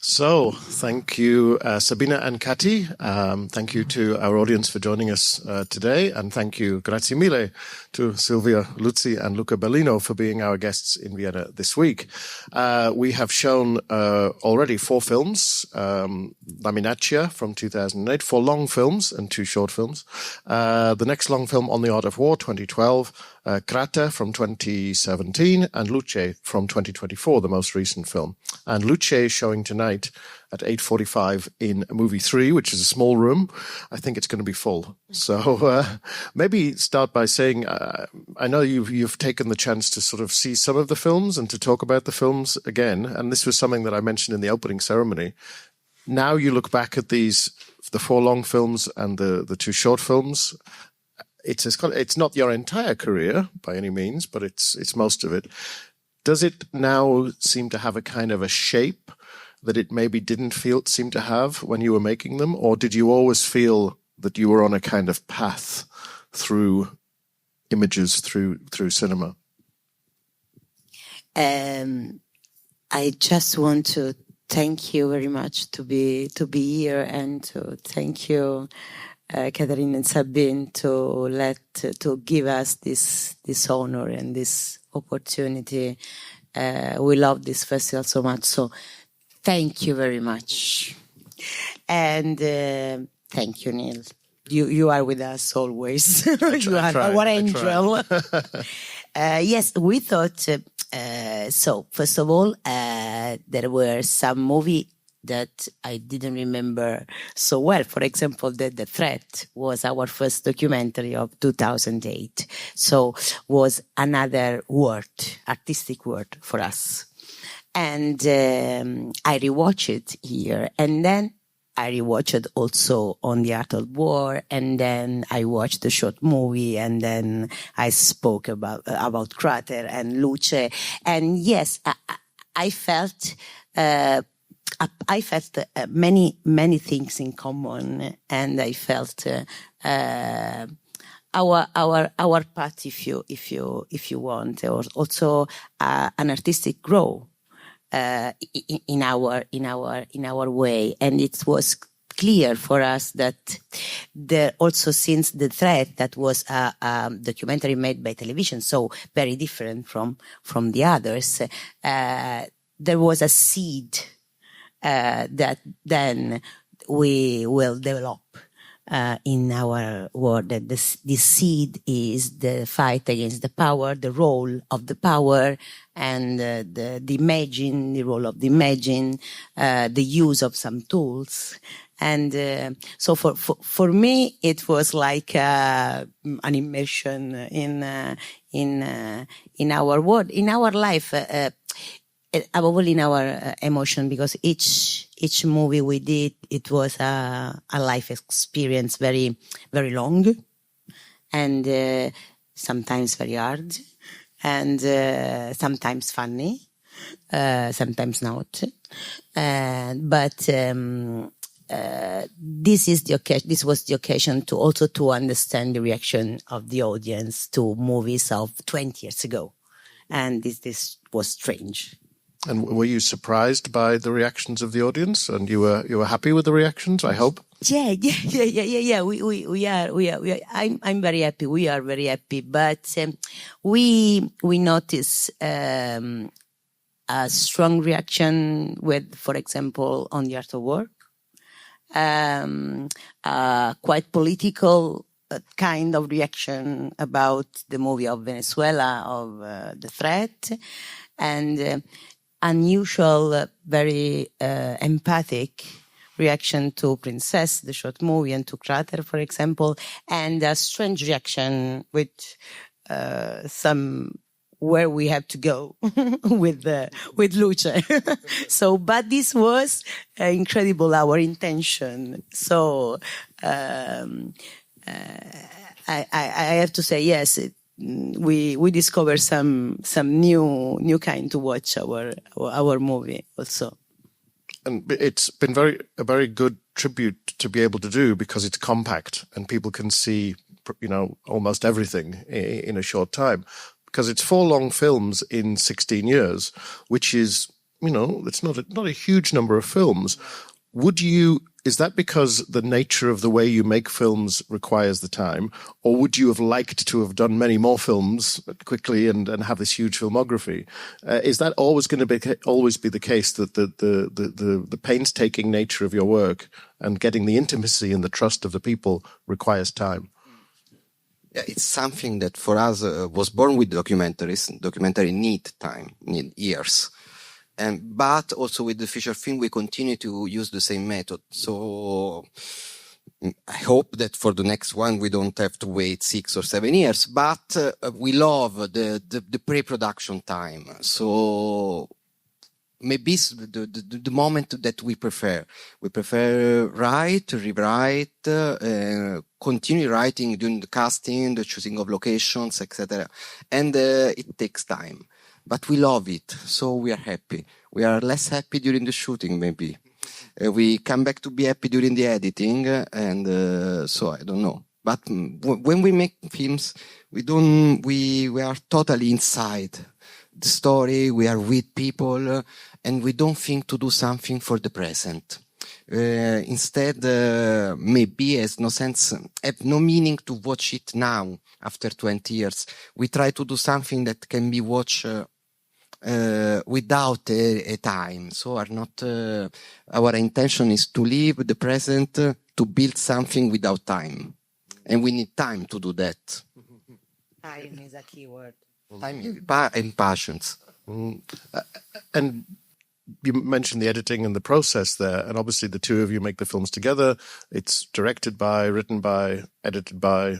So, thank you, Sabina and Kati. Thank you to our audience for joining us today. And thank you, grazie mille, to Silvia, Luzi and Luca Bellino for being our guests in Vienna this week. We have shown already 4 films, La Minaccia from 2008, 4 long films and 2 short films. The next long film, On the Art of War, 2012, Crate from 2017, and LUCE from 2024, the most recent film. And LUCE is showing tonight at 8:45 in movie 3, which is a small room. I think it's going to be full. So maybe start by saying, I know you've taken the chance to sort of see some of the films and to talk about the films again. And this was something that I mentioned in the opening ceremony. Now you look back at the 4 long films and the 2 short films. It's not your entire career by any means, but it's most of it. Does it now seem to have a kind of a shape that it maybe didn't seem to have when you were making them? Or did you always feel that you were on a kind of path through images, through cinema? I just want to thank you very much to be here, and to thank you, Catherine and Sabine, to give us this honor and this opportunity. We love this festival so much, so thank you very much. And thank you, Neil. You are with us always. You are our angel. Yes, we thought, so first of all, there were some movies that I didn't remember so well. For example, The Threat was our first documentary of 2008. So was another artistic word for us. And I rewatched it here, and then I rewatched it also On the Art of War, and then I watched the short movie, and then I spoke about Crater and Luce. And yes, I felt many things in common, and I felt our path, if you want, or also an artistic growth. In our way, and it was clear for us that also since The Threat, that was a documentary made by television, so very different from the others, there was a seed that then we will develop in our world. That this seed is the fight against the power, the role of the power, and the role of the imagine, the use of some tools. And so for me, it was like an immersion in our world, in our life, above all in our emotion, because each movie we did, it was a life experience, very, very long, and sometimes very hard, and sometimes funny, sometimes not. But this was the occasion to also to understand the reaction of the audience to movies of 20 years ago, and this was strange. And were you surprised by the reactions of the audience? And you were happy with the reactions, I hope? Yeah. We are. I'm very happy. We are very happy. But we notice a strong reaction with, for example, On the Art of War. Quite political kind of reaction about the movie of Venezuela, of The Threat, and unusual, very empathic reaction to Princess, the short movie, and to Crater, for example, and a strange reaction with some where we have to go with Luce. So, but this was incredible, our intention. So I have to say, yes. We discover some new kind to watch our movie also. And it's been a very good tribute to be able to do, because it's compact and people can see, almost everything in a short time, because it's 4 long films in 16 years, which is it's not a huge number of films. Is that because the nature of the way you make films requires the time, or would you have liked to have done many more films quickly and have this huge filmography? Is that always going to always be the case, that the painstaking nature of your work and getting the intimacy and the trust of the people requires time? Yeah, it's something that for us was born with documentaries. Documentary need time, need years. But also with the feature film, we continue to use the same method. So I hope that for the next one, we don't have to wait 6 or 7 years, but we love the pre-production time. So maybe it's the moment that we prefer. We prefer write, rewrite, continue writing during the casting, the choosing of locations, etc. And it takes time. But we love it, so we are happy. We are less happy during the shooting, maybe. We come back to be happy during the editing, and so I don't know. But when we make films, we are totally inside the story. We are with people, and we don't think to do something for the present. Instead, maybe has no sense, have no meaning to watch it now after 20 years. We try to do something that can be watched without a time. So our intention is to live the present, to build something without time. And we need time to do that. Time is a key word. Time and passions. And you mentioned the editing and the process there, and obviously the two of you make the films together. It's directed by, written by, edited by.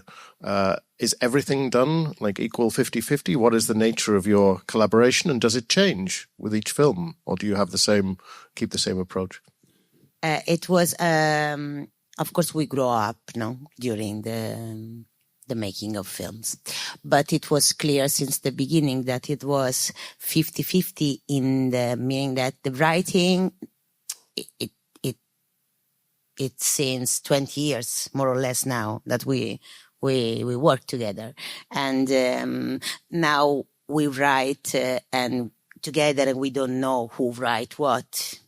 Is everything done like equal 50-50? What is the nature of your collaboration, and does it change with each film, or do you have keep the same approach? It was, of course, we grow up, during the making of films, but it was clear since the beginning that it was 50-50 in the meaning that the writing, it's since 20 years more or less now that we work together, and now we write and together, and we don't know who write what.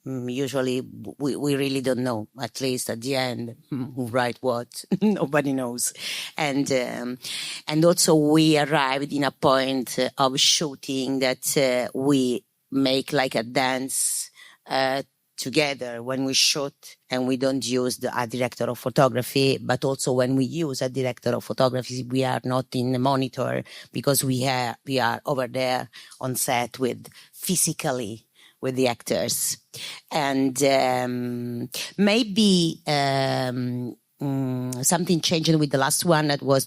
Usually we really don't know, at least at the end, who write what. Nobody knows. And also we arrived in a point of shooting that we make like a dance together when we shoot, and we don't use a director of photography, but also when we use a director of photography, we are not in the monitor, because we are over there on set physically with the actors. And maybe something changed with the last one. That was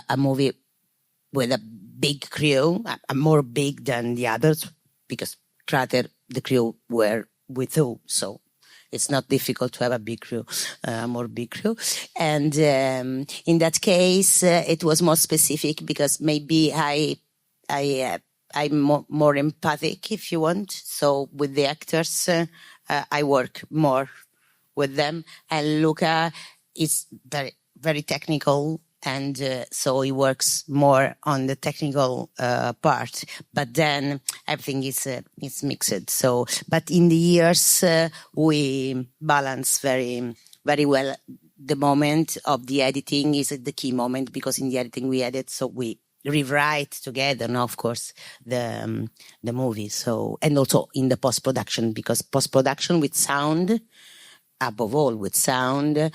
a movie with a big crew, more big than the others, because the crew were with you, so it's not difficult to have a big crew, more big crew. And in that case, it was more specific, because maybe I'm more empathic, if you want. So with the actors, I work more with them. And Luca is very, very technical, and so he works more on the technical part. But then everything is mixed. So, but in the years, we balance very, very well. The moment of the editing is the key moment, because in the editing we edit, so we rewrite together, of course, the movie. So, and also in the post-production, because post-production with sound, above all with sound,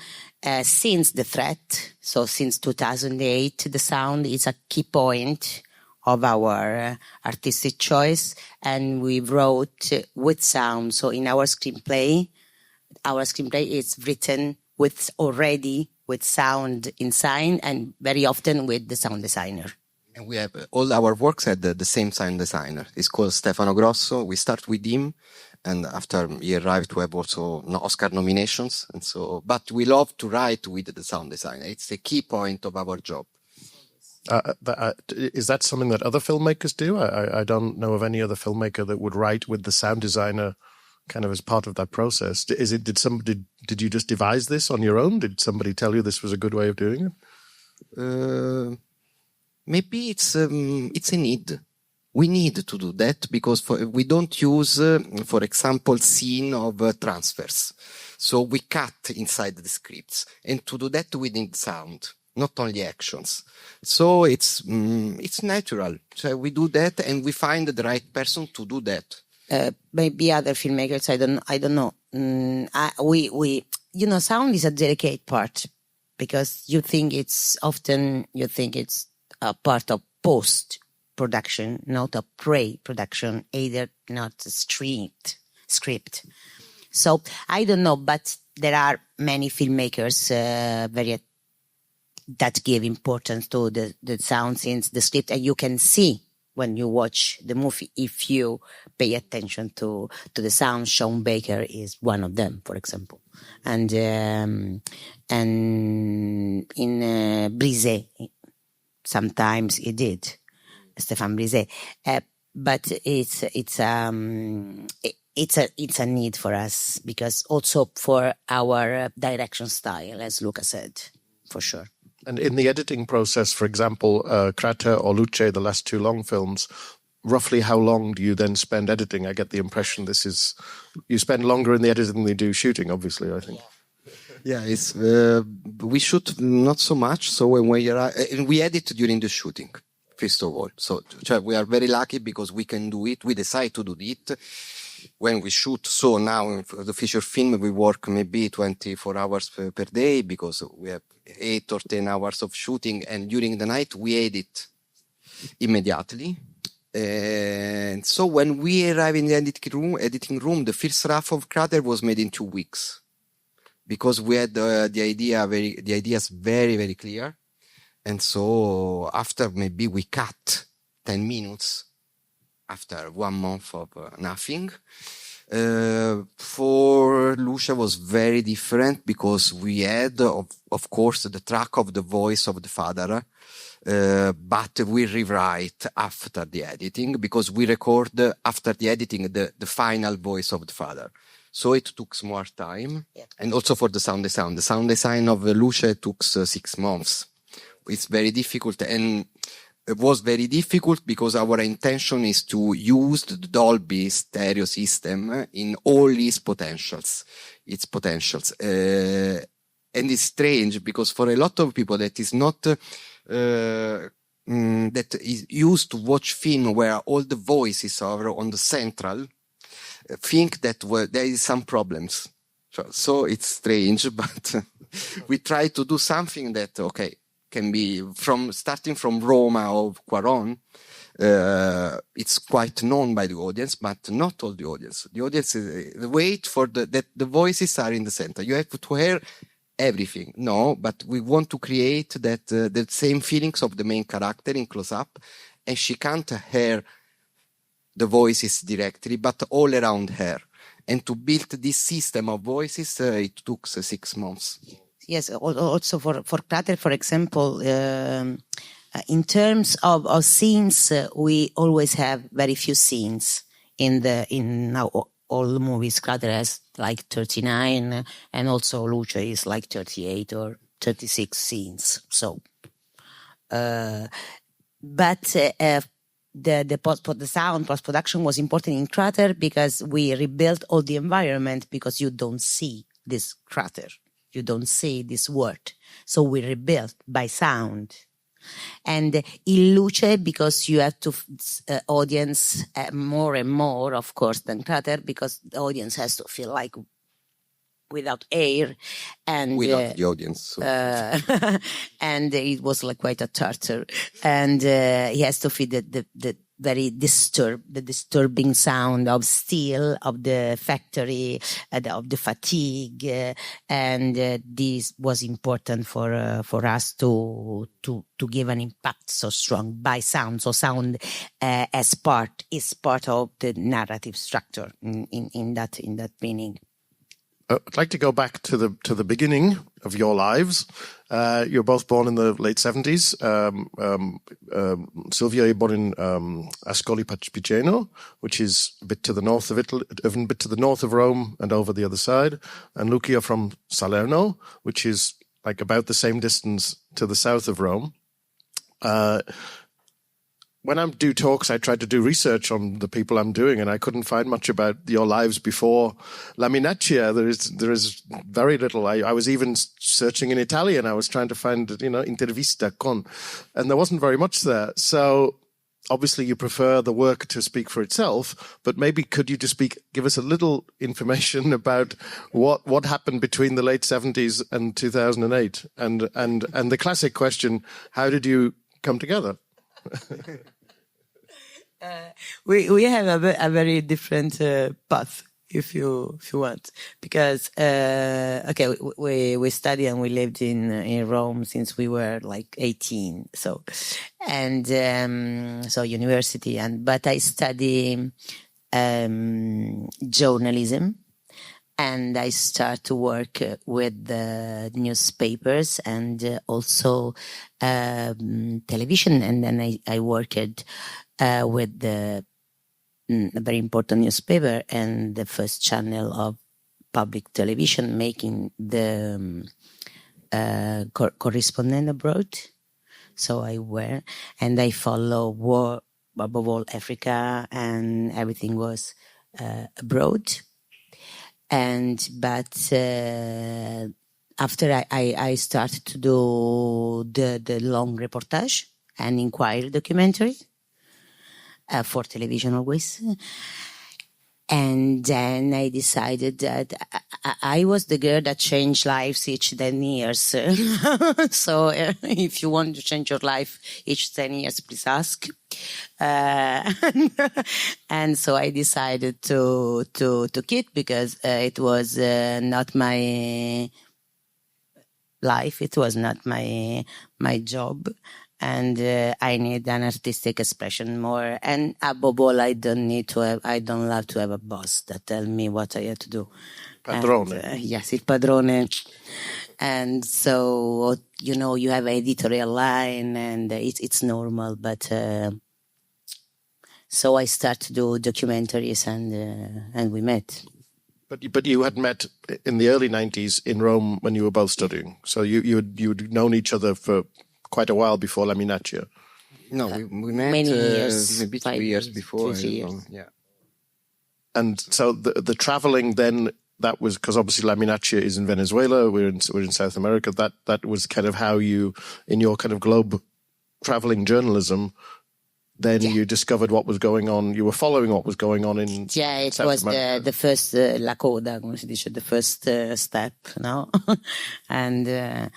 since the threat, so since 2008, the sound is a key point of our artistic choice, and we wrote with sound. So in our screenplay is written already with sound inside, and very often with the sound designer. And we have all our works had the same sound designer. It's called Stefano Grosso. We start with him, and after he arrived, we have also Oscar nominations. And so, but we love to write with the sound designer. It's the key point of our job. Is that something that other filmmakers do? I don't know of any other filmmaker that would write with the sound designer kind of as part of that process. Did you just devise this on your own? Did somebody tell you this was a good way of doing it? Maybe it's a need. We need to do that because we don't use, for example, scene of transfers. So we cut inside the scripts, and to do that we need sound, not only actions. So it's natural. So we do that, and we find the right person to do that. Maybe other filmmakers, I don't know. We sound is a delicate part because you think it's a part of post production, not a pre-production, either not a script. So I don't know, but there are many filmmakers that give importance to the sounds in the script, and you can see when you watch the movie if you pay attention to the sound. Sean Baker is one of them, for example, and in Brisé sometimes he did. Stéphane Brisé, but it's a need for us because also for our direction style, as Luca said, for sure. And in the editing process, for example, Crater or LUCE, the last two long films, roughly how long do you then spend editing? I get the impression you spend longer in the editing than you do shooting, obviously, I think. Yeah, it's we shoot not so much. So when we edit during the shooting. First of all, so we are very lucky because we can do it. We decide to do it when we shoot. So now for the feature film, we work maybe 24 hours per day because we have 8 or 10 hours of shooting. And during the night, we edit immediately. And so when we arrive in the editing room, the first draft of Crater was made in 2 weeks because we had the ideas very, very clear. And so after maybe we cut 10 minutes after 1 month of nothing. For LUCE was very different because we had, of course, the track of the voice of the father, but we rewrite after the editing because we record after the editing the final voice of the father. So it took more time. Yeah. And also for the sound design. The sound design of LUCE took 6 months. It's very difficult, and it was very difficult because our intention is to use the Dolby stereo system in all its potentials. And it's strange because for a lot of people that is not, that is used to watch film where all the voices are on the central, think that there is some problems. So it's strange, but we try to do something that, can be starting from Roma or Quaron. It's quite known by the audience, but not all the audience. The audience wait for that the voices are in the center. You have to hear everything. No, but we want to create that the same feelings of the main character in close up, and she can't hear the voices directly, but all around her. And to build this system of voices, it took 6 months. Yes, also for Crater, for example, in terms of scenes, we always have very few scenes in now all the movies. Crater has like 39, and also LUCE is like 38 or 36 scenes. So, but the post-production was important in Crater because we rebuilt all the environment because you don't see this crater. You don't see this word. So we rebuilt by sound. And in LUCE, because you have to audience more and more, of course, than Crater, because the audience has to feel like without air. And without the audience. So. and it was like quite a torture. And he has to feel the very disturbing sound of steel, of the factory, of the fatigue, and this was important for us to give an impact so strong by sound. So sound is part of the narrative structure in that meaning. I'd like to go back to the beginning of your lives. You're both born in the late 70s. Silvia, you're born in Ascoli Piceno, which is a bit to the north of Italy, a bit to the north of Rome and over the other side. And Luca, you're from Salerno, which is like about the same distance to the south of Rome. when I do talks, I try to do research on the people I'm doing, and I couldn't find much about your lives before La Minaccia. There is very little. I was even searching in Italian. I was trying to find, intervista con, and there wasn't very much there. So obviously you prefer the work to speak for itself, but maybe could you just give us a little information about what happened between the late 70s and 2008, and the classic question, how did you come together? We have a very different path, if you want, because we studied and we lived in Rome since we were like 18, so university, but I study journalism, and I start to work with the newspapers and also television, and then I worked with a very important newspaper and the first channel of public television, making the correspondent abroad. So I were, and I follow war, above all Africa, and everything was abroad. But after I started to do the long reportage and inquiry documentary for television always. And then I decided that I was the girl that changed lives each 10 years. So if you want to change your life each 10 years, please ask. And so I decided to quit, because it was not my life. It was not my job. And I need an artistic expression more. And above all, I don't love to have a boss that tell me what I have to do. Padrone. And, yes, il padrone. And so, you have an editorial line, and it's normal. But so I start to do documentaries, and we met. But you had met in the early 90s in Rome when you were both studying. So you'd known each other for quite a while before La Minaccia. No, we met many years, maybe 2 years before. 3 years. Yeah. And so the traveling then, that was because obviously La Minaccia is in Venezuela. We're in South America. That was kind of how you, in your kind of globe traveling journalism, then you discovered what was going on. You were following what was going on in it South was America. the first la coda, come si dice, the first step, no? But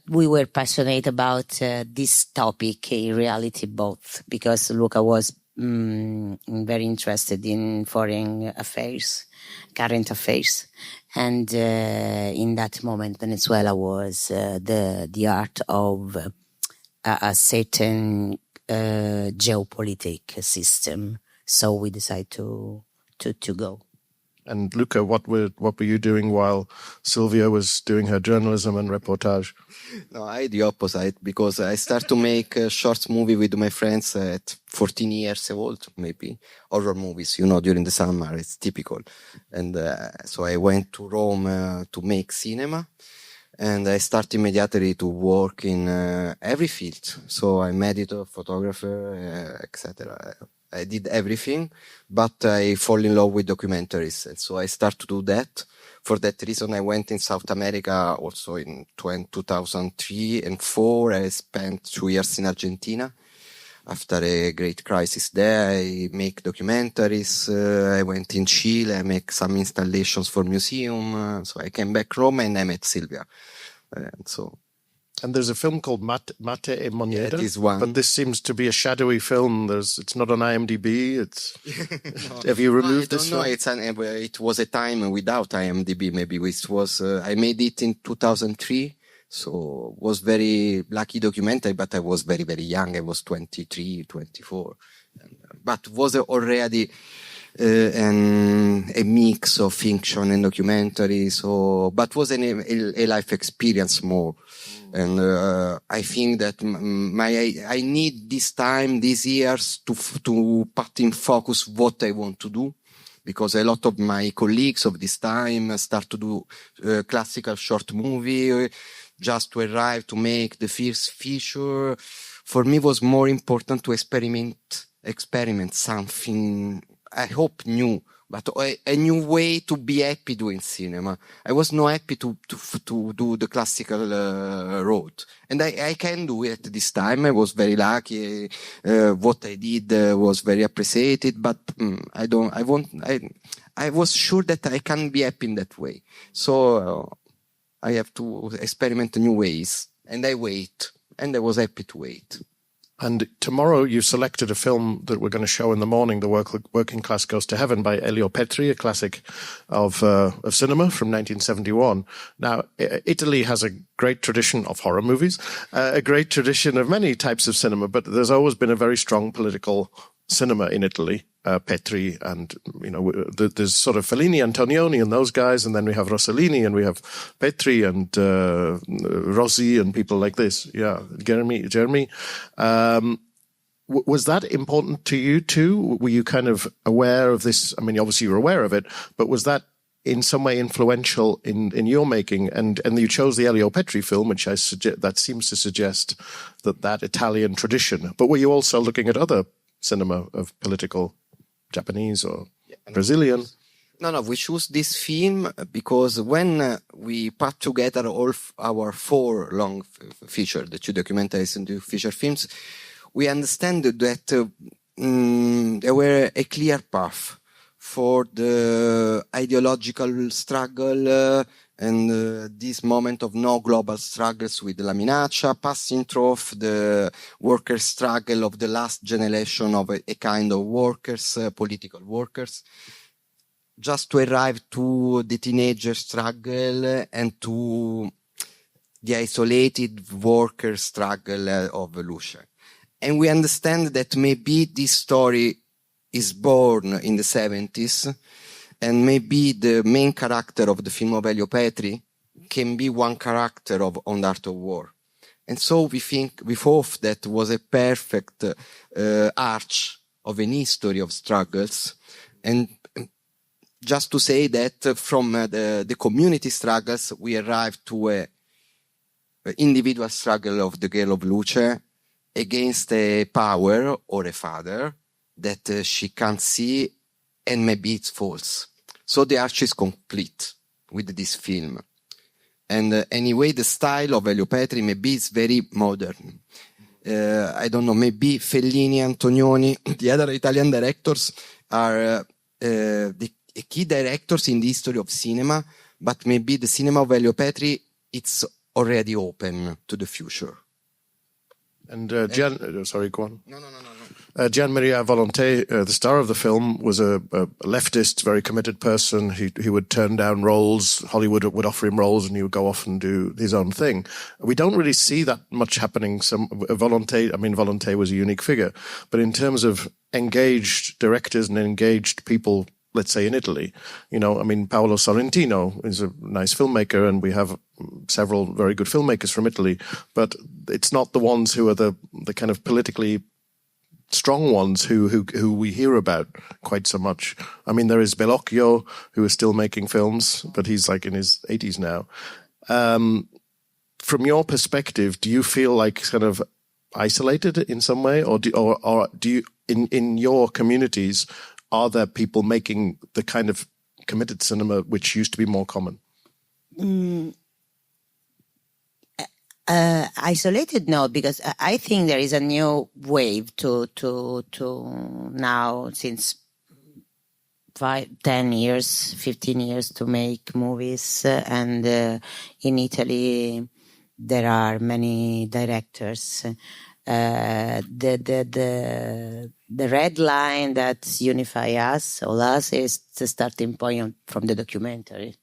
we were passionate about this topic in reality, both, because Luca was very interested in foreign affairs, current affairs, and in that moment Venezuela was the heart of a certain geopolitical system. So we decided to go. And Luca, what were you doing while Silvia was doing her journalism and reportage? No, I the opposite, because I start to make a short movie with my friends at 14 years old, maybe horror movies, during the summer. It's typical. And so I went to Rome to make cinema. And I started immediately to work in every field. So I'm editor, photographer, etc. I did everything, but I fall in love with documentaries. And so I start to do that. For that reason, I went in South America also in 2003 and 2004. I spent 2 years in Argentina. After a great crisis there, I make documentaries. I went in Chile. I make some installations for museum. So I came back Rome and I met Silvia. And there's a film called Mate e Moneta. It is one. But this seems to be a shadowy film. It's not on IMDb. No. Have you removed this film? No, it was a time without IMDb. Maybe it was. I made it in 2003. So it was very lucky documentary, but I was very, very young. I was 23, 24. But was already a mix of fiction and documentary. So, but was a life experience more. And I think that I need this time, these years to put in focus what I want to do. Because a lot of my colleagues of this time start to do classical short movie, just to arrive to make the first feature. for me was more important to experiment something, I hope new, but a new way to be happy doing cinema. I was not happy to do the classical road. And I can do it this time. I was very lucky. What I did was very appreciated, but I was sure that I can be happy in that way. So I have to experiment new ways. And I wait. And I was happy to wait. And tomorrow you selected a film that we're going to show in the morning, The Working Class Goes to Heaven by Elio Petri, a classic of cinema from 1971. Now, Italy has a great tradition of horror movies, a great tradition of many types of cinema, but there's always been a very strong political cinema in Italy. Petri and, there's sort of Fellini, Antonioni and those guys, and then we have Rossellini and we have Petri and Rossi and people like this. Yeah, Jeremy. Was that important to you too? Were you kind of aware of this? I mean, obviously you were aware of it, but was that in some way influential in your making? And you chose the Elio Petri film, which that seems to suggest that Italian tradition. But were you also looking at other cinema of political, Japanese or Brazilian? No, we choose this film because when we put together all our 4 long feature, the 2 documentaries and 2 feature films, we understand that there were a clear path for the ideological struggle and this moment of no global struggles with La Minaccia, passing through the worker struggle of the last generation of a kind of workers, political workers, just to arrive to the teenager struggle and to the isolated worker struggle of LUCE. And we understand that maybe this story is born in the 70s, and maybe the main character of the film of Elio Petri can be one character on the Art of War. And so we thought that was a perfect arch of an history of struggles. And just to say that from the community struggles, we arrived to a individual struggle of the girl of LUCE against a power or a father that she can't see, and maybe it's false. So the arch is complete with this film. And anyway, the style of Elio Petri maybe is very modern. I don't know, maybe Fellini, Antonioni, the other Italian directors are the key directors in the history of cinema, but maybe the cinema of Elio Petri, it's already open to the future. And sorry, go on. No. Gian Maria Volonté, the star of the film, was a leftist, very committed person. He would turn down roles. Hollywood would offer him roles and he would go off and do his own thing. We don't really see that much happening. Volonté was a unique figure. But in terms of engaged directors and engaged people, let's say in Italy, Paolo Sorrentino is a nice filmmaker, and we have several very good filmmakers from Italy, but it's not the ones who are the kind of politically strong ones who we hear about quite so much. I mean, there is Bellocchio, who is still making films, but he's like in his 80s now. From your perspective, do you feel like kind of isolated in some way, or do you in your communities, are there people making the kind of committed cinema which used to be more common? Isolated, no, because I think there is a new wave to now, since 10 years, 15 years, to make movies. And in Italy, there are many directors. The red line that unifies all us is the starting point from the documentary.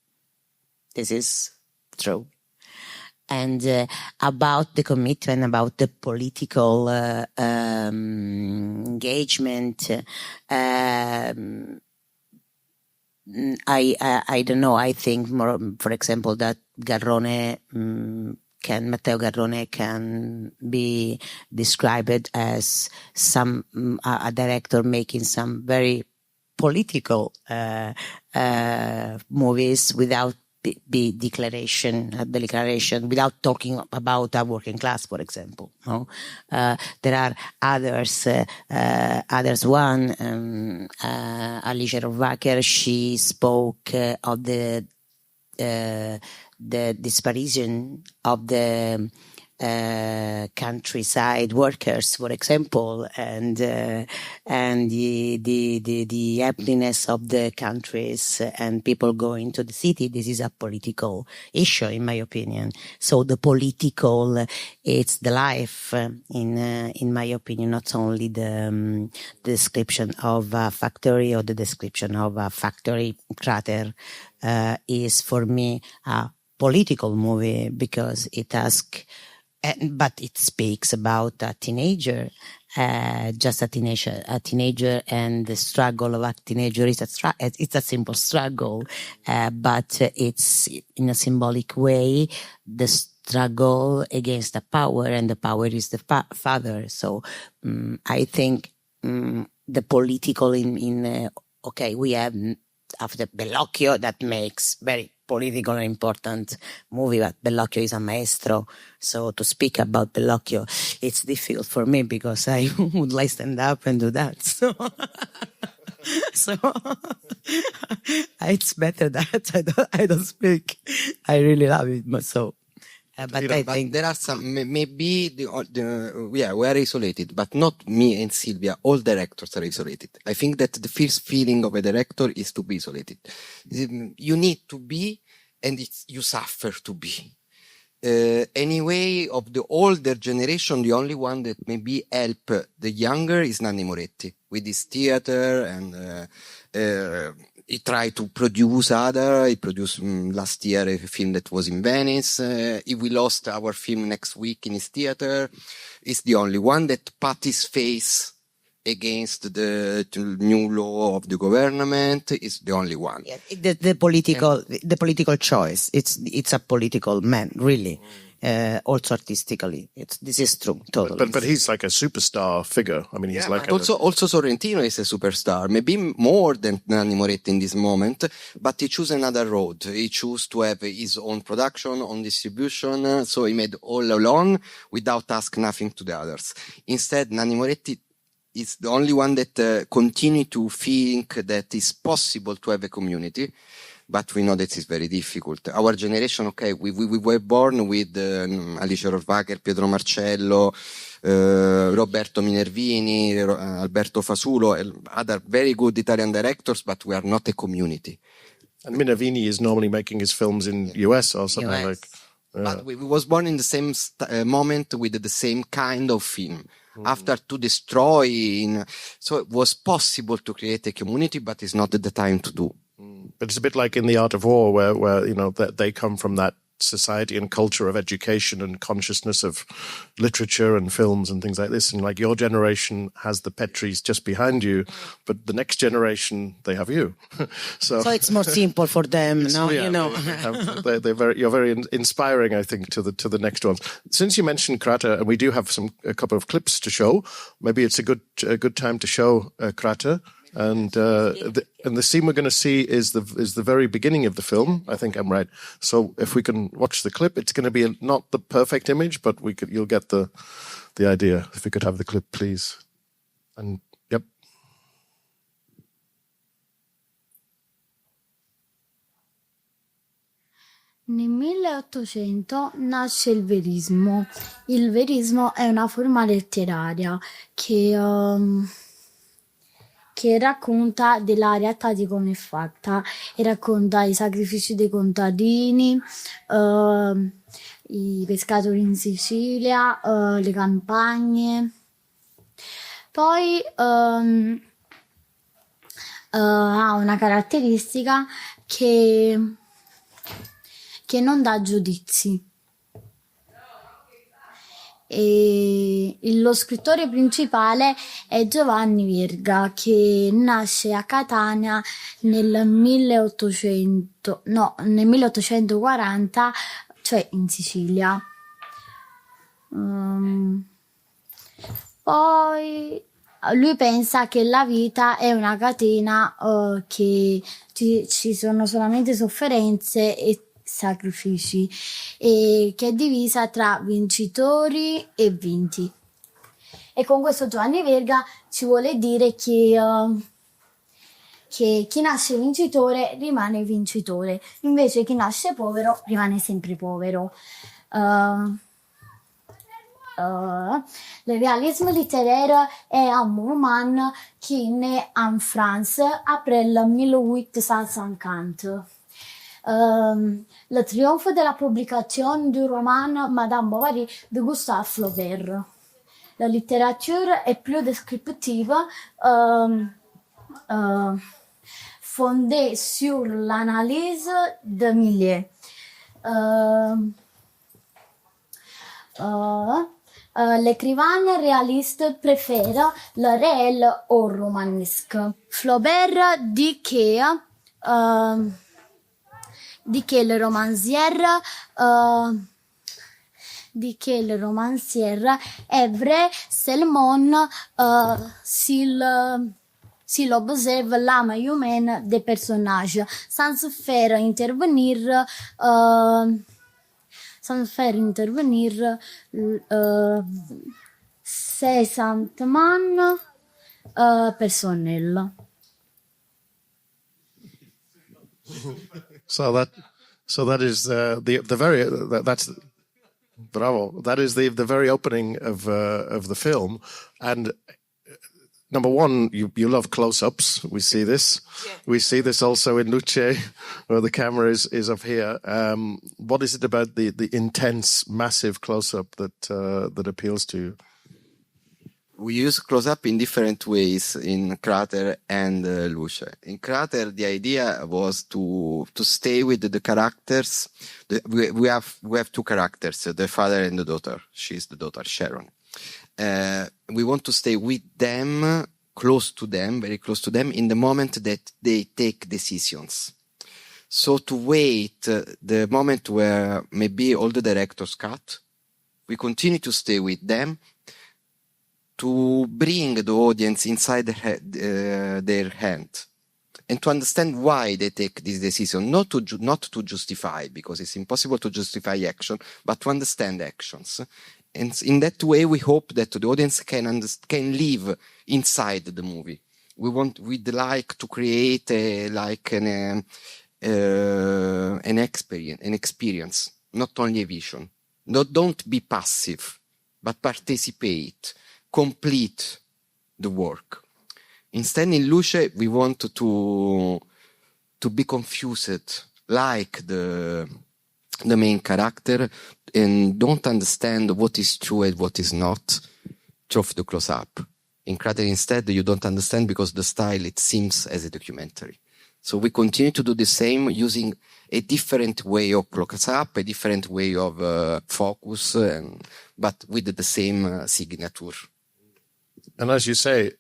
This is true. And about the commitment, about the political engagement, I don't know. I think more, for example, that Matteo Garrone can be described as a director making some very political movies without be declaration without talking about a working class, for example. No? There are others. One, Alicia Rohrwacher, she spoke of the disparition of the countryside workers, for example, and the happiness of the countries and people going to the city. This is a political issue, in my opinion. So the political, it's the life, in my opinion, not only the description of a factory or the description of a factory crater is for me a political movie, because it asks. But it speaks about a teenager, just a teenager, and the struggle of a teenager. It's a simple struggle, but it's in a symbolic way the struggle against the power, and the power is the father. So I think the political okay, we have after Bellocchio that makes very political and important movie, but Bellocchio is a maestro. So to speak about Bellocchio, it's difficult for me because I would like stand up and do that. So, it's better that I don't speak. I really love it, but so. But I think there are some, maybe we are isolated, but not me and Silvia. All directors are isolated. I think that the first feeling of a director is to be isolated. You need to be, and you suffer to be. Anyway, of the older generation, the only one that maybe help the younger is Nanni Moretti with his theater, and he tried to produce he produced last year a film that was in Venice. If we lost our film next week in his theater, he's the only one that put his face against the new law of the government. Is the only one. Yeah, the political choice. It's a political man, really. Also artistically, this is true, totally. But he's like a superstar figure. I mean, he's like also Sorrentino is a superstar, maybe more than Nanni Moretti in this moment. But he chose another road. He chose to have his own production, own distribution. So he made all alone without asking nothing to the others. Instead, Nanni Moretti is the only one that continue to think that it's possible to have a community. But we know that it's very difficult. Our generation, okay, we were born with Alicia Rohrwacher, Pietro Marcello, Roberto Minervini, Alberto Fasulo, and other very good Italian directors, but we are not a community. And Minervini is normally making his films in US or something like. But we was born in the same moment with the same kind of film. After to destroy, so it was possible to create a community, but it's not the time to do. But it's a bit like in The Art of War, where that they come from that society and culture of education and consciousness of literature and films and things like this. And like your generation has the Petris just behind you, but the next generation, they have you. So it's more simple for them, no? Yeah, you know. You're very inspiring, I think, to the next ones. Since you mentioned Crater, and we do have a couple of clips to show, maybe it's a good time to show Crater. And the scene we're going to see is the very beginning of the film. I think I'm right. So if we can watch the clip, it's going to be not the perfect image, but you'll get the idea. If we could have the clip, please. And yep. Nel 1800 nasce il verismo. Il verismo è una forma letteraria che racconta della realtà di come è fatta, e racconta i sacrifici dei contadini, i pescatori in Sicilia, le campagne. Poi ha una caratteristica che non dà giudizi. E lo scrittore principale è Giovanni Verga, che nasce a Catania nel 1840, cioè in Sicilia. Poi lui pensa che la vita è una catena, che ci sono solamente sofferenze e sacrifici, e che è divisa tra vincitori e vinti. E con questo Giovanni Verga ci vuole dire che chi nasce vincitore rimane vincitore, invece chi nasce povero rimane sempre povero. Le réalisme littéraire est un mouvement qui est né en France après le 1850. Le triomphe de la publication du roman Madame Bovary de Gustave Flaubert. La littérature est plus descriptive, fondée sur l'analyse de milieux. L'écrivain réaliste préfère le réel au romanesque. Flaubert dit que le romancière est vrai seulement s'il observe l'âme humaine des personnages, sans faire intervenir ses sentiments personnels. So that is that's bravo. That is the very opening of the film, and number one, you love close-ups. We see this. Yeah. We see this also in Luce, where the camera is up here. What is it about the intense, massive close-up that appeals to you? We use close-up in different ways in Crater and Luce. In Crater, the idea was to stay with the characters. We have two characters, the father and the daughter. She's the daughter, Sharon. We want to stay with them, close to them, very close to them, in the moment that they take decisions. So to wait the moment where maybe all the directors cut, we continue to stay with them, to bring the audience inside their hand, and to understand why they take this decision, not to justify, because it's impossible to justify action, but to understand actions. And in that way, we hope that the audience can live inside the movie. We'd like to create an experience, not only a vision. Don't be passive, but participate, complete the work. Instead, in Luce, we want to be confused, like the main character, and don't understand what is true and what is not through the close-up. In Crater, instead, you don't understand because the style, it seems as a documentary. So we continue to do the same, using a different way of close-up, a different way of focus, but with the same signature. And as you say,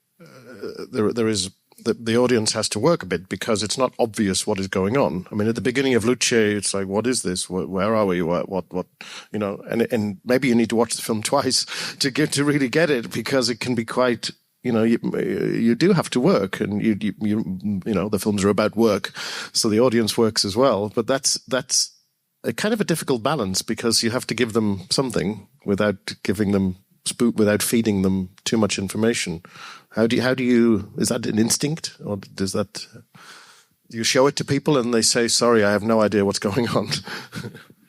there is the audience has to work a bit because it's not obvious what is going on. I mean, at the beginning of Luce, it's like, what is this? Where are we? What? You know, and maybe you need to watch the film twice to really get it, because it can be quite. You know, you do have to work, and you know, the films are about work, so the audience works as well. But that's a kind of a difficult balance, because you have to give them something without giving them without feeding them too much information. How do you, is that an instinct, or do you show it to people and they say, sorry, I have no idea what's going on?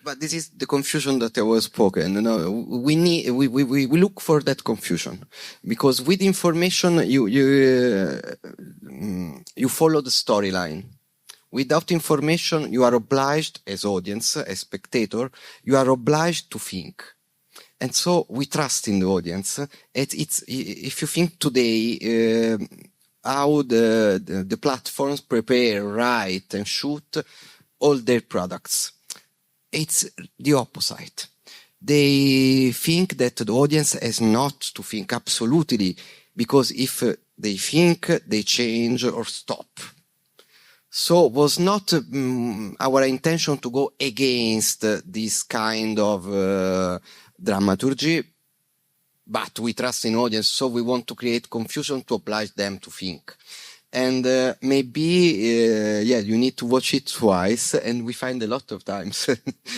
But this is the confusion that I was spoken. You know, we look for that confusion, because with information, you follow the storyline. Without information, you are obliged, as audience, as spectator, you are obliged to think. And so we trust in the audience. It's if you think today how the platforms prepare, write, and shoot all their products, it's the opposite. They think that the audience has not to think absolutely, because if they think, they change or stop. So it was not our intention to go against this kind of dramaturgy, but we trust in audience, so we want to create confusion to oblige them to think. And maybe, you need to watch it twice, and we find a lot of times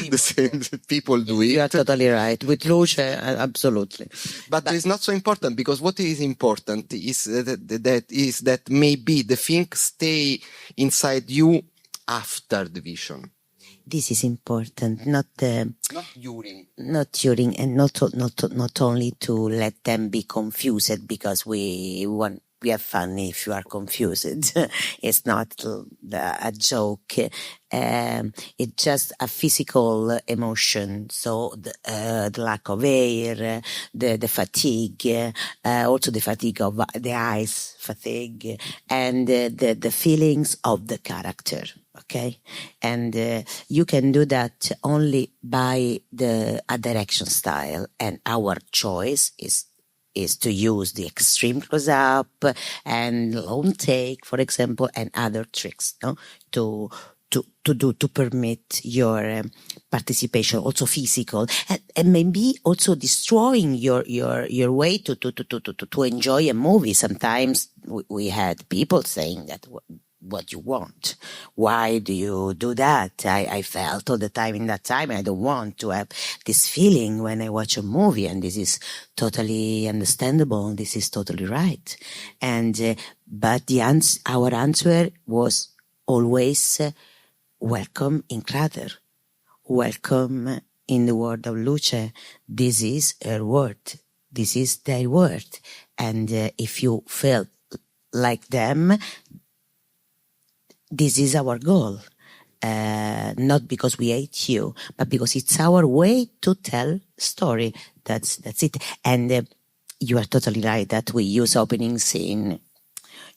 the same people do it. You are totally right. With Luce, absolutely. But it's not so important, because what is important is that maybe the thing stay inside you after the vision. This is important, not during, and not only to let them be confused, because we have fun if you are confused. It's not a joke. It's just a physical emotion. So the lack of air, the fatigue, also the fatigue of the eyes, fatigue, and the feelings of the character. Okay, and you can do that only by a direction style, and our choice is to use the extreme close-up and long take, for example, and other tricks, no, to permit your participation, also physical, and maybe also destroying your way to enjoy a movie. Sometimes we had people saying that, what you want? Why do you do that? I felt all the time in that time. I don't want to have this feeling when I watch a movie, and this is totally understandable. This is totally right. And but our answer was always welcome in Crater, welcome in the word of Luce. This is her word. This is their word. And if you felt like them, this is our goal, not because we hate you, but because it's our way to tell story. That's it. And you are totally right that we use opening scene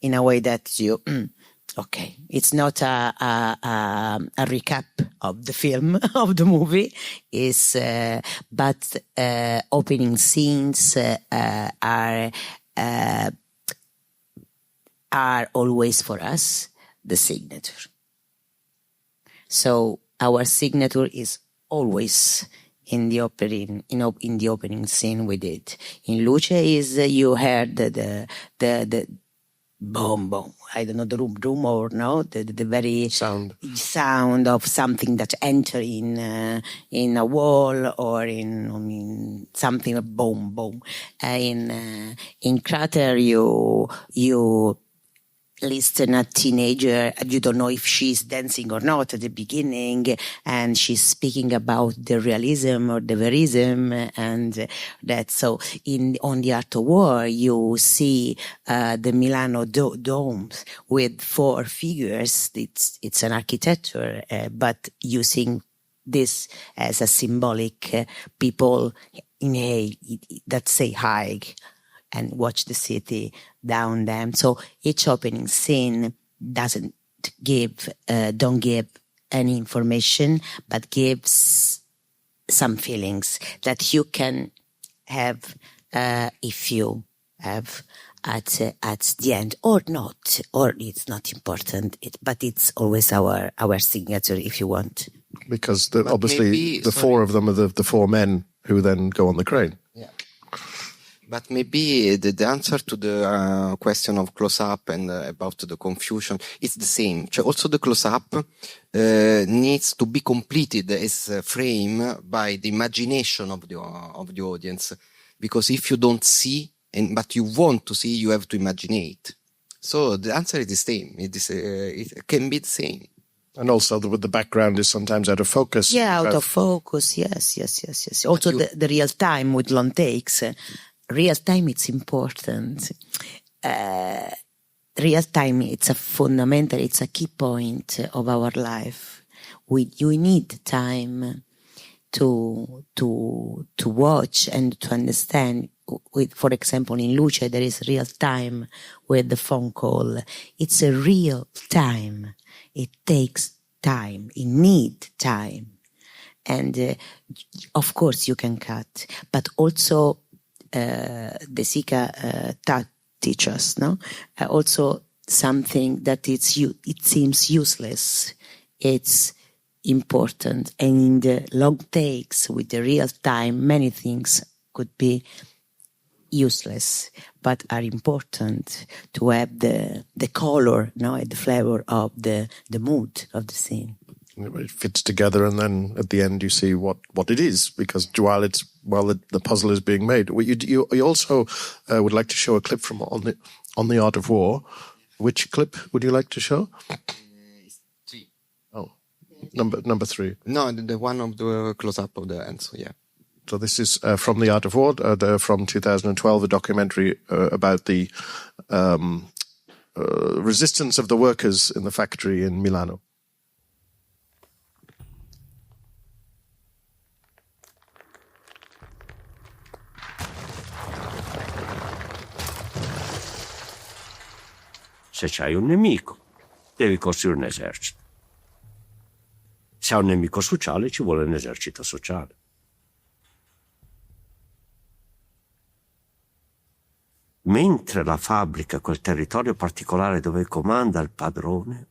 in a way that you, okay, it's not a recap of the film, of the movie, but opening scenes are always for us the signature. So our signature is always in the opening, in the opening scene we did. In Luce is you heard the boom boom. I don't know, the room or no, the very sound of something that enter in a wall or in something, boom boom. In Crater you listen a teenager, you don't know if she's dancing or not at the beginning, and she's speaking about the realism or the verism, and that. So on the Art of War, you see the Milano domes with 4 figures. It's an architecture, but using this as a symbolic people that say hi and watch the city down them. So each opening scene don't give any information, but gives some feelings that you can have if you have at the end, or not, or it's not important. But it's always our signature, if you want. Because obviously the 4 of them are the 4 men who then go on the crane. Yeah. But maybe the answer to the question of close-up and about the confusion is the same. Also the close-up needs to be completed as a frame by the imagination of the audience. Because if you don't see, but you want to see, you have to imagine it. So the answer is the same. It can be the same. And also the background is sometimes out of focus. Yeah, out of focus. Yes. Also the real time with long takes. Real time, it's important. Real time, it's a fundamental, it's a key point of our life. You need time to watch and to understand. For example, in Luce, there is real time with the phone call. It's a real time. It takes time. It needs time. And of course you can cut, but also De Sica teach us, no? Also something that it seems useless. It's important. And in the long takes with the real time, many things could be useless, but are important to have the color, and the flavor of the mood of the scene. It fits together, and then at the end you see what it is, because while the puzzle is being made. You also would like to show a clip from on the Art of War. Which clip would you like to show? 3. Oh, number 3. No, the one of the close-up of the end. So yeah. So this is from the Art of War, from 2012, a documentary about the resistance of the workers in the factory in Milano. Se c'hai un nemico, devi costruire un esercito. Se hai un nemico sociale, ci vuole un esercito sociale. Mentre la fabbrica è quel territorio particolare dove comanda il padrone,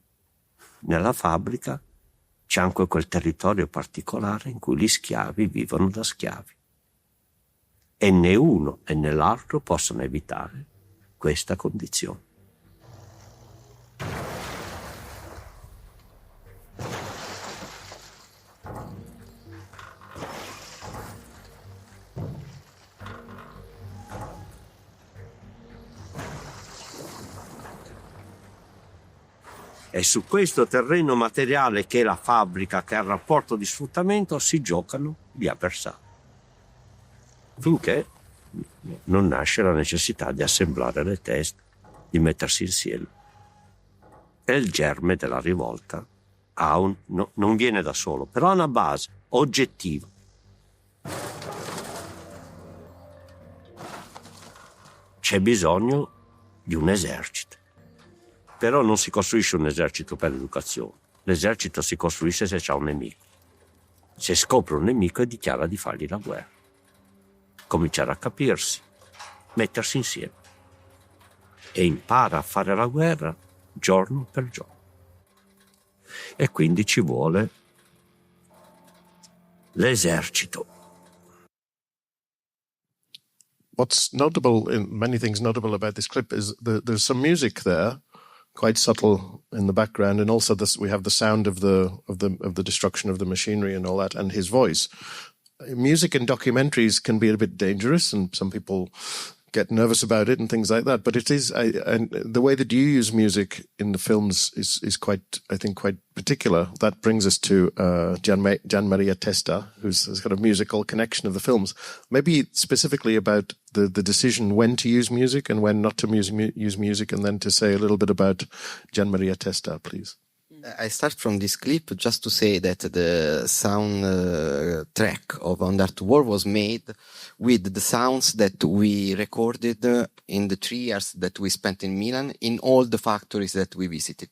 nella fabbrica c'è anche quel territorio particolare in cui gli schiavi vivono da schiavi. E né uno e né l'altro possono evitare questa condizione. E su questo terreno materiale che è la fabbrica, che è il rapporto di sfruttamento, si giocano gli avversari. Finché non nasce la necessità di assemblare le teste, di mettersi insieme. E il germe della rivolta non viene da solo, però ha una base oggettiva. C'è bisogno di un esercito. Però non si costruisce un esercito per l'educazione. L'esercito si costruisce se c'è un nemico. Se scopre un nemico e dichiara di fargli la guerra. Cominciare a capirsi, mettersi insieme. E impara a fare la guerra giorno per giorno. E quindi ci vuole l'esercito. What's notable, many things notable about this clip is there's some music there, quite subtle in the background, and also we have the sound of the destruction of the machinery and all that, and his voice. Music in documentaries can be a bit dangerous, and some people get nervous about it and things like that. But it is, and the way that you use music in the films is quite, I think, quite particular. That brings us to Gian Maria Testa, who's got a musical connection of the films. Maybe specifically about the decision when to use music and when not to use music, and then to say a little bit about Gian Maria Testa, please. I start from this clip just to say that the sound track of On the Art of War was made with the sounds that we recorded in the 3 years that we spent in Milan, in all the factories that we visited.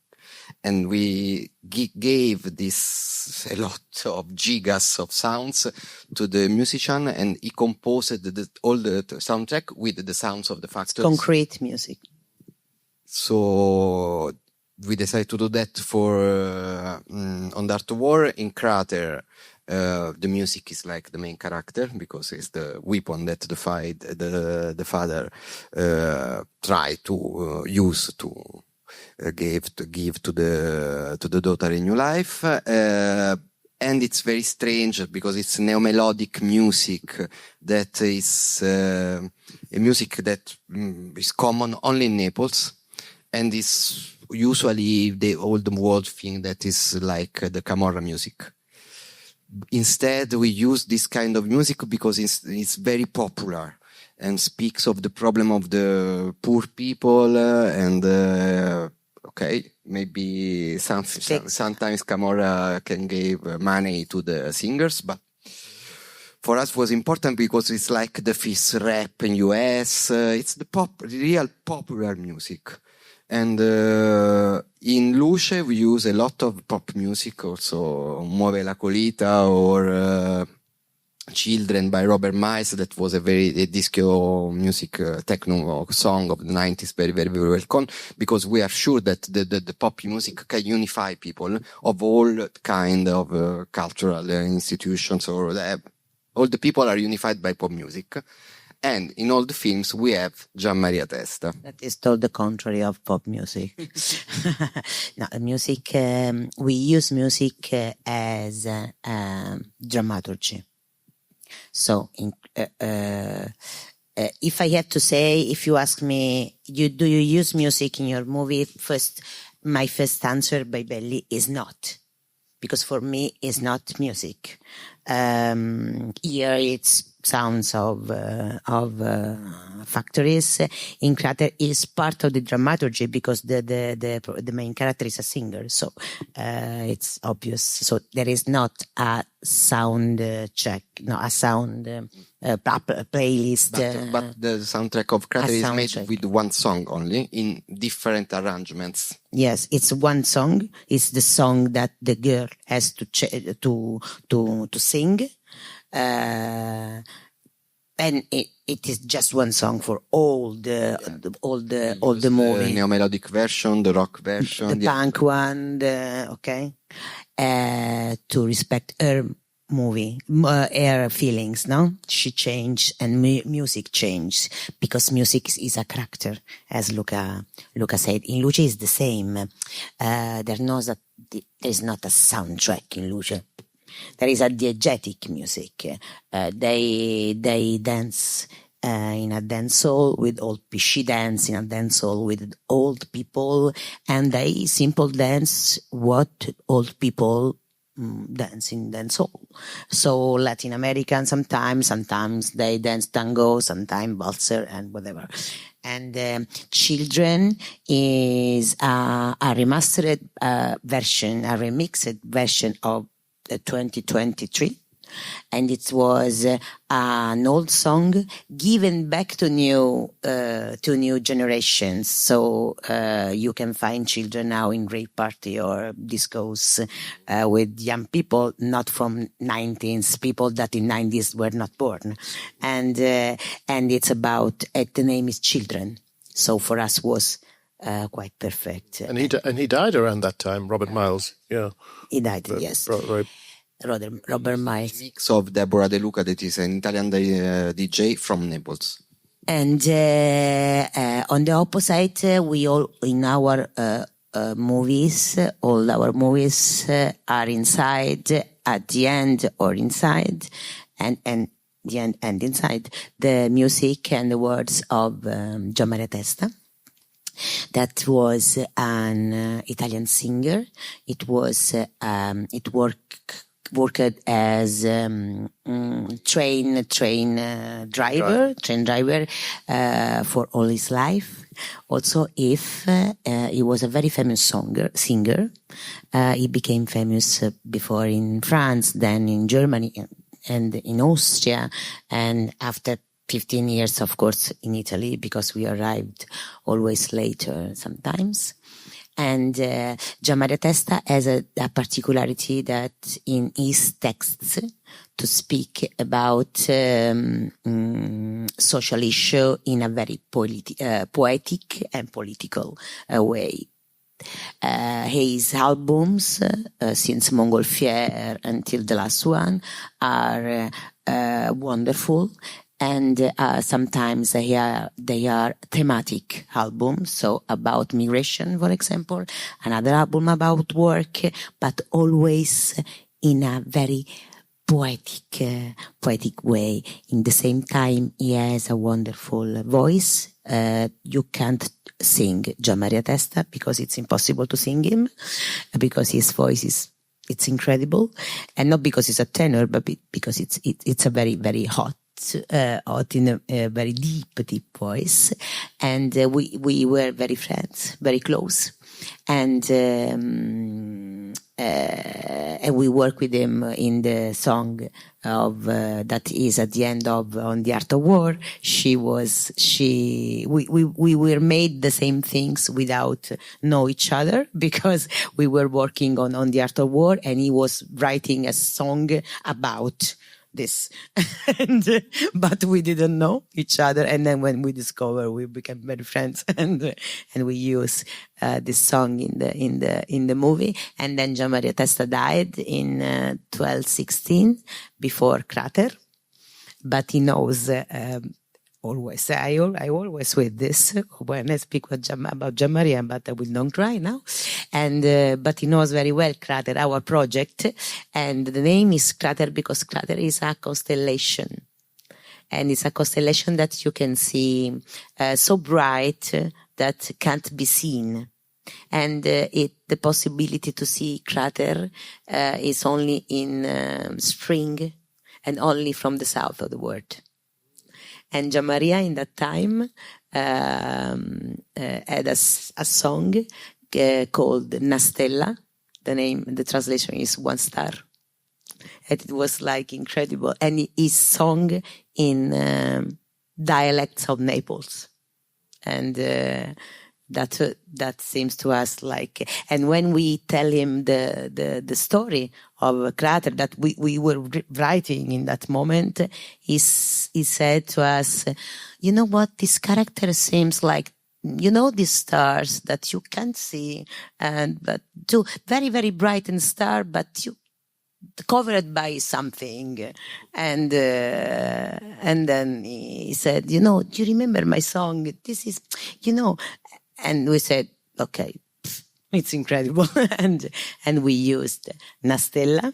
And we gave this a lot of gigas of sounds to the musician, and he composed all the soundtrack with the sounds of the factories. Concrete music. So we decided to do that for On the Art of War. In Crater, the music is like the main character, because it's the weapon that the father tried to use to give to the daughter a new life. And it's very strange because it's neo-melodic music that is a music that is common only in Naples, and is usually the old world thing that is like the Camorra music. Instead, we use this kind of music because it's very popular and speaks of the problem of the poor people, and okay, maybe sometimes Camorra can give money to the singers, but for us was important because it's like the fizz rap in US. It's the real popular music. And in Luce we use a lot of pop music, also Muove la Colita or Children by Robert Miles. That was a disco music, techno song of the 90s, very, very, very welcome, because we are sure that the pop music can unify people of all kind of cultural institutions, or all the people are unified by pop music. And in all the films, we have Gian Maria Testa. That is told the contrary of pop music. No, music, we use music as dramaturgy. So, if I have to say, if you ask me, do you use music in your movie? My first answer by Belli is not. Because for me, it's not music. Here it's sounds of factories. In Crater is part of the dramaturgy because the main character is a singer, so it's obvious. So there is not a sound check, no, a sound playlist. But the soundtrack of Crater is made with one song only in different arrangements. Yes, it's one song. It's the song that the girl has to sing. And it is just one song for all the movie. The neo-melodic version, the rock version, the punk one, to respect her movie, her feelings. No, she changed and music changed because music is a character, as Luca said. In Luce is the same. There is not a soundtrack in Luce. There is a diegetic music. They dance in a dance hall with old people. She dance in a dance hall with old people, and they simple dance what old people dance in dance hall. So Latin American sometimes they dance tango, sometimes waltzer and whatever. And Children is a remastered version, a remixed version of 2023, and it was an old song given back to new generations. So you can find Children now in rave party or discos with young people, not from 90s, people that in 90s were not born, and it's about the name is Children. So for us was quite perfect. And he died around that time, Robert Miles. Yeah, he died. Yes, right. Robert Miles. Mix of Deborah De Luca, that is an Italian DJ from Naples. And on the opposite, we all in our movies, all our movies are inside, at the end or inside, and the end and inside the music and the words of Gian Maria Testa. That was an Italian singer. It was worked as train driver for all his life. Also, if he was a very famous singer, he became famous before in France, then in Germany, and in Austria, and after 15 years, of course, in Italy, because we arrived always later sometimes. And Gian Maria Testa has a particularity that in his texts to speak about social issue in a very poetic and political way. His albums, since Montgolfier until the last one, are wonderful. And sometimes they are thematic albums, so about migration, for example, another album about work, but always in a very poetic way. In the same time, he has a wonderful voice. You can't sing Gian Maria Testa because it's impossible to sing him, because his voice it's incredible, and not because he's a tenor, but because it's a very, very hot in a very deep voice, and we were very friends, very close, and we work with him in the song of that is at the end of On the Art of War. We were made the same things without know each other, because we were working on the Art of War, and he was writing a song about this, but we didn't know each other. And then when we discovered, we became very friends, and we use this song in the movie. And then Gian Maria Testa died in 1216 before Crater, but he knows always. I always with this when I speak with about Gianmaria, but I will not cry now. And but he knows very well Crater, our project, and the name is Crater because Crater is a constellation, and it's a constellation that you can see so bright that can't be seen. And the possibility to see Crater is only in spring and only from the south of the world. And Gianmaria in that time had a song called Nastella. The translation is One Star. And it was like incredible. And he sung in dialects of Naples. And that seems to us like, and when we tell him the story of Crater that we were writing in that moment, he said to us, you know what, this character seems like, you know, these stars that you can't see, but too very, very bright and star, but you covered by something. And then he said, you know, do you remember my song? This is, you know. And we said, okay, it's incredible. and we used Nastella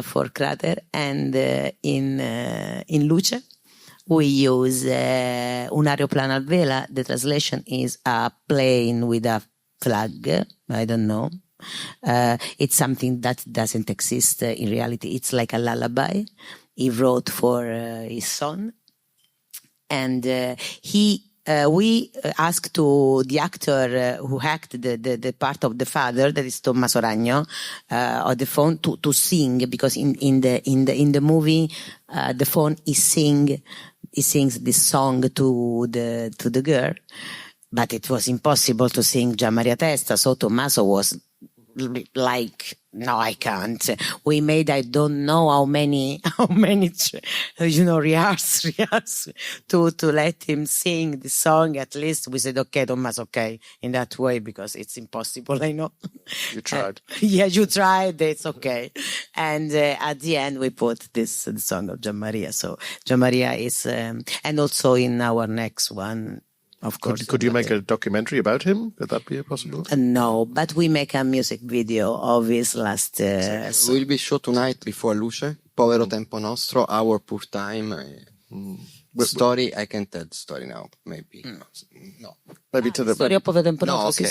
for Crater, and in LUCE we use un aeroplano a vela. The translation is a plane with a flag. I don't know. It's something that doesn't exist in reality. It's like a lullaby he wrote for his son. And we asked to the actor who acted the part of the father, that is Tommaso Ragno, on the phone to sing, because in the movie the phone he sings this song to the girl, but it was impossible to sing Gianmaria Testa, so Tommaso was like, no, I can't. We made, I don't know how many, rehearse to let him sing the song. At least we said, okay, Thomas, okay, in that way, because it's impossible, I know. You tried. Yeah, you tried, it's okay. And at the end, we put the song of Gianmaria. So Gianmaria is, and also in our next one, of course. Could you make a documentary about him? Could that be a possibility? No, but we make a music video of his last... will be shown tonight before Luce, Povero Tempo Nostro, Our Poor Time. Story, I can tell the story now, maybe. No. Maybe to the... Story of Povero Tempo Nostro.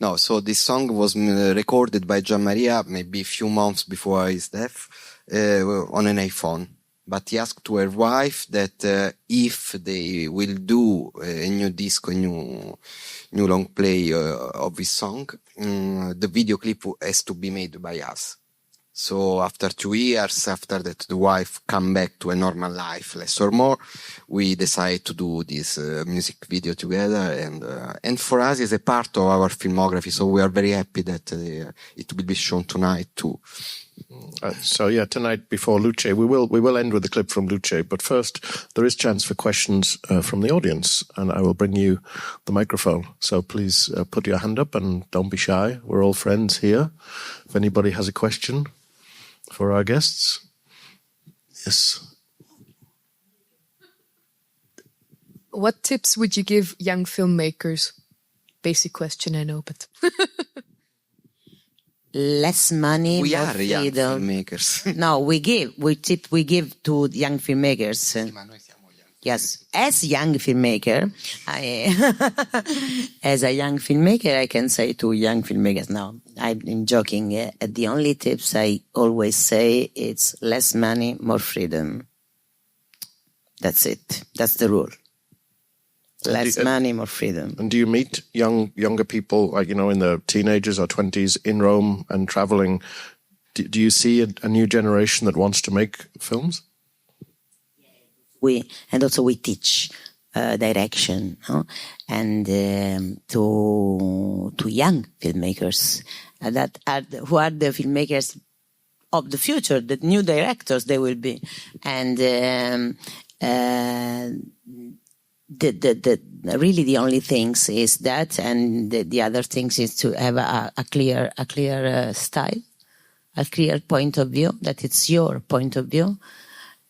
No, okay. So this song was recorded by Gianmaria maybe a few months before his death on an iPhone. But he asked to her wife that if they will do a new disc, a new long play of his song, the video clip has to be made by us. So after 2 years, after that the wife come back to a normal life, less or more, we decide to do this music video together, and for us it's a part of our filmography. So we are very happy that it will be shown tonight too. So yeah, tonight before Luce, we will end with a clip from Luce, but first there is chance for questions from the audience, and I will bring you the microphone. So please put your hand up and don't be shy. We're all friends here. If anybody has a question for our guests. Yes. What tips would you give young filmmakers? Basic question, I know, but... Less money, we more are freedom. Young filmmakers. No, we give to young filmmakers. Yes, as young filmmaker, as a young filmmaker, I can say to young filmmakers. Now, I'm joking. The only tips I always say it's less money, more freedom. That's it. That's the rule. Less money, more freedom. And do you meet younger people, like, in their teenagers or 20s in Rome and traveling? Do you see a new generation that wants to make films? We teach direction, and to young filmmakers who are the filmmakers of the future, the new directors they will be, and really the only things is that, and the other things is to have a clear style, a clear point of view, that it's your point of view,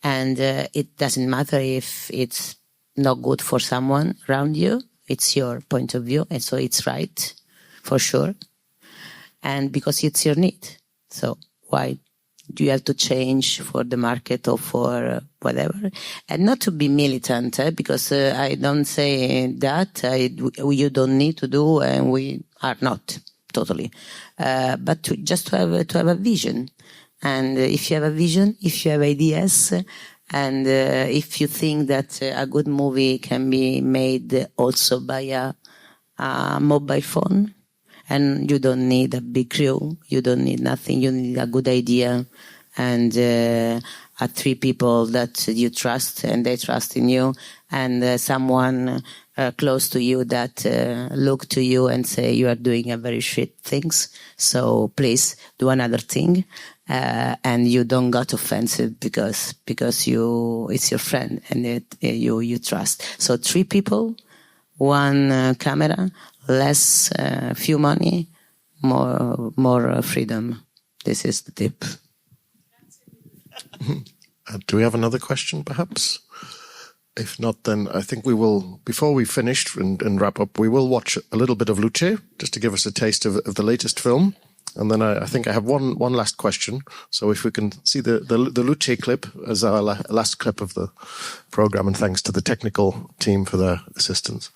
and it doesn't matter if it's not good for someone around you. It's your point of view, and so it's right, for sure. And because it's your need. So why do you have to change for the market or for whatever? And not to be militant, because I don't say that. You don't need to do, and we are not totally. But just to have a vision. And if you have a vision, if you have ideas, and if you think that a good movie can be made also by a mobile phone, and you don't need a big crew, you don't need nothing, you need a good idea, and 3 people that you trust and they trust in you, and someone close to you that look to you and say you are doing a very shit things, so please do another thing, and you don't get offensive because it's your friend and you trust. So 3 people, 1 camera, less few money, more freedom. This is the tip. Do we have another question, perhaps? If not, then I think we will, before we finish and wrap up, we will watch a little bit of Luce, just to give us a taste of the latest film. And then I think I have one last question. So if we can see the Luce clip as our last clip of the program, and thanks to the technical team for their assistance.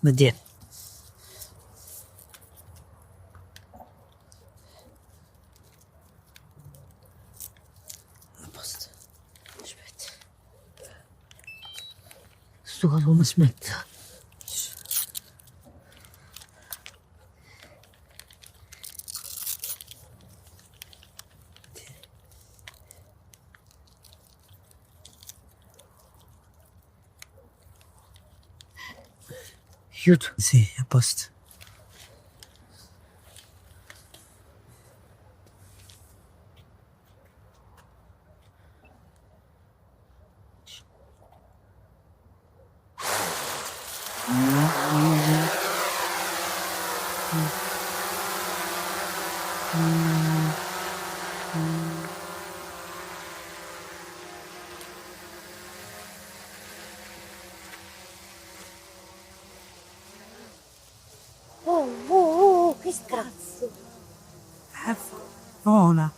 Vediamo. A posto. Aspetta. Sto come smetta. Aiuto. Sì, a posto. Che cazzo? Vola.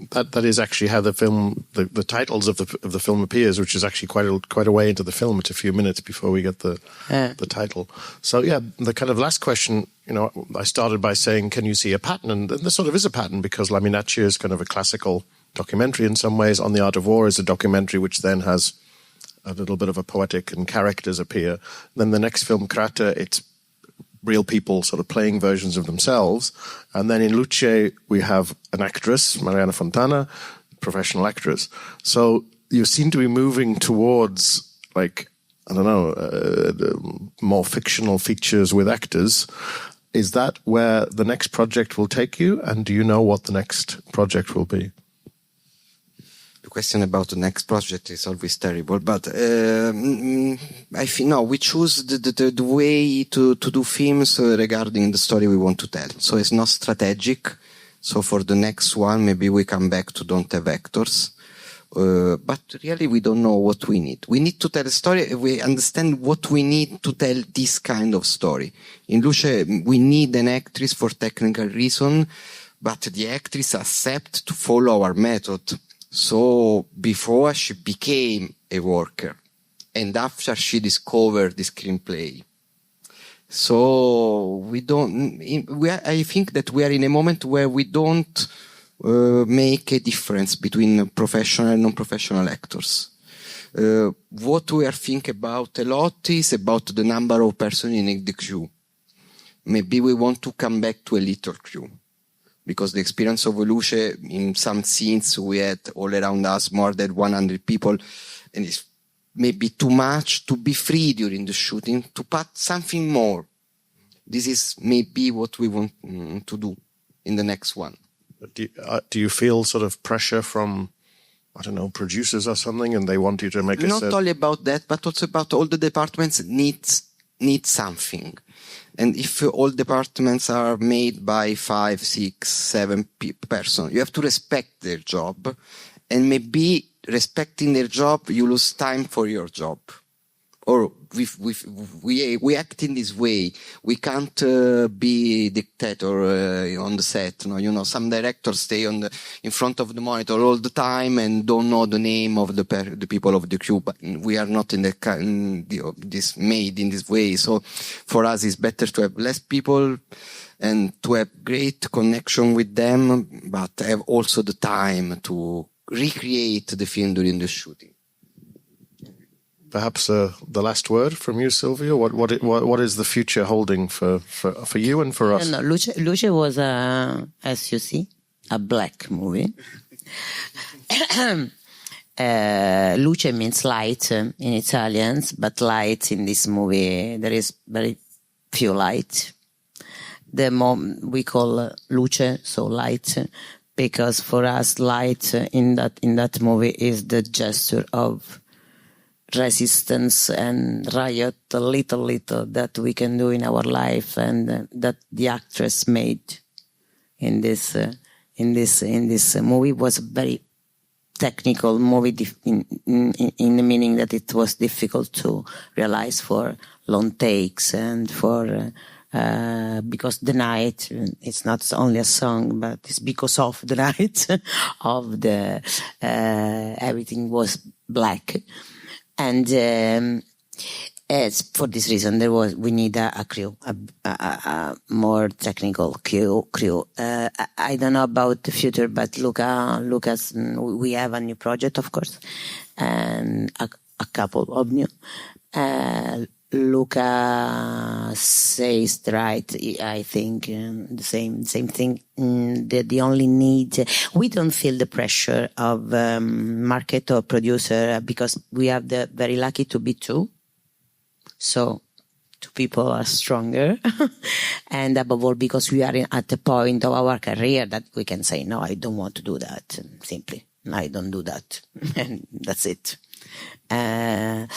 That is actually how the film, the titles of the film appears, which is actually quite a way into the film. It's a few minutes before we get the title. So yeah, the kind of last question, I started by saying, can you see a pattern? And there sort of is a pattern, because La Minaccia is kind of a classical documentary in some ways. On the Art of War is a documentary which then has a little bit of a poetic and characters appear. Then the next film, Crata, it's real people sort of playing versions of themselves. And then in Luce, we have an actress, Mariana Fontana, professional actress. So you seem to be moving towards, more fictional features with actors. Is that where the next project will take you? And do you know what the next project will be? The question about the next project is always terrible, but I think we choose the way to do films regarding the story we want to tell. So it's not strategic. So for the next one, maybe we come back to don't have actors. But really we don't know what we need. We need to tell a story. We understand what we need to tell this kind of story. In Luce, we need an actress for technical reason. but the actress accept to follow our method. So before she became a worker, and after she discovered the screenplay. So I think that we are in a moment where we don't make a difference between professional and non-professional actors. What we are thinking about a lot is about the number of persons in the crew. Maybe we want to come back to a little crew, because the experience of LUCE, in some scenes we had all around us more than 100 people, and it's maybe too much to be free during the shooting, to put something more. This is maybe what we want to do in the next one. Do you feel sort of pressure from, I don't know, producers or something, and they want you to make Not only about that, but also about all the departments need something. And if all departments are made by 5, 6, 7 persons, you have to respect their job. And maybe respecting their job, you lose time for your job. Or we act in this way. We can't be dictator on the set. No? You know, some directors stay in front of the monitor all the time and don't know the name of the people of the crew. But we are not this made in this way. So for us, it's better to have less people and to have great connection with them, but have also the time to recreate the film during the shooting. Perhaps the last word from you, Silvia. What is the future holding for you and for us? No, LUCE was as you see, a black movie. Luce means light in Italian, but light in this movie, there is very few light. We call luce, so light, because for us light in that movie is the gesture of resistance and riot, little that we can do in our life, and that the actress made in this movie was a very technical movie in the meaning that it was difficult to realize for long takes and for because the night, it's not only a song, but it's because of the night of the everything was black. And for this reason, we need a crew, a more technical crew. I don't know about the future, but Lucas, we have a new project, of course, and a couple of new. Luca says right, I think the same thing. The only need, we don't feel the pressure of market or producer, because we have the very lucky to be two. So 2 people are stronger, and above all because we are at the point of our career that we can say, no, I don't want to do that. Simply, I don't do that, and that's it. And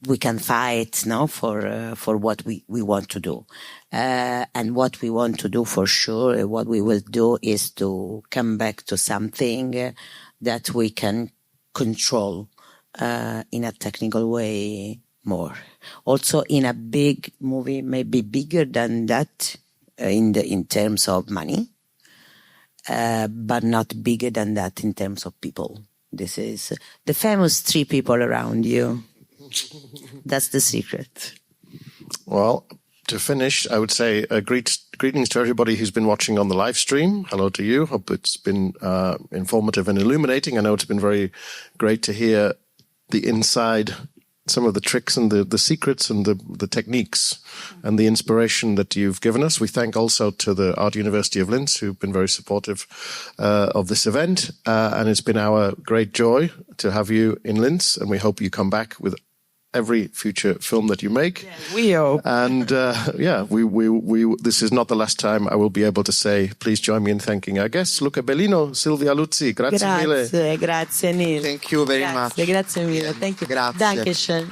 we can fight now for what we want to do, and what we want to do for sure. What we will do is to come back to something that we can control in a technical way more. Also, in a big movie, maybe bigger than that in terms of money, but not bigger than that in terms of people. This is the famous 3 people around you. That's the secret. Well, to finish, I would say greetings to everybody who's been watching on the live stream. Hello to you. Hope it's been informative and illuminating. I know it's been very great to hear the inside, some of the tricks and the secrets and the techniques and the inspiration that you've given us. We thank also to the Art University of Linz, who've been very supportive of this event. And it's been our great joy to have you in Linz, and we hope you come back with every future film that you make. Yeah, we hope. And we this is not the last time I will be able to say, please join me in thanking our guests, Luca Bellino, Silvia Luzi. Grazie mille. Grazie mille. Thank you very much. Grazie mille. Thank you. Grazie. Dankeschön.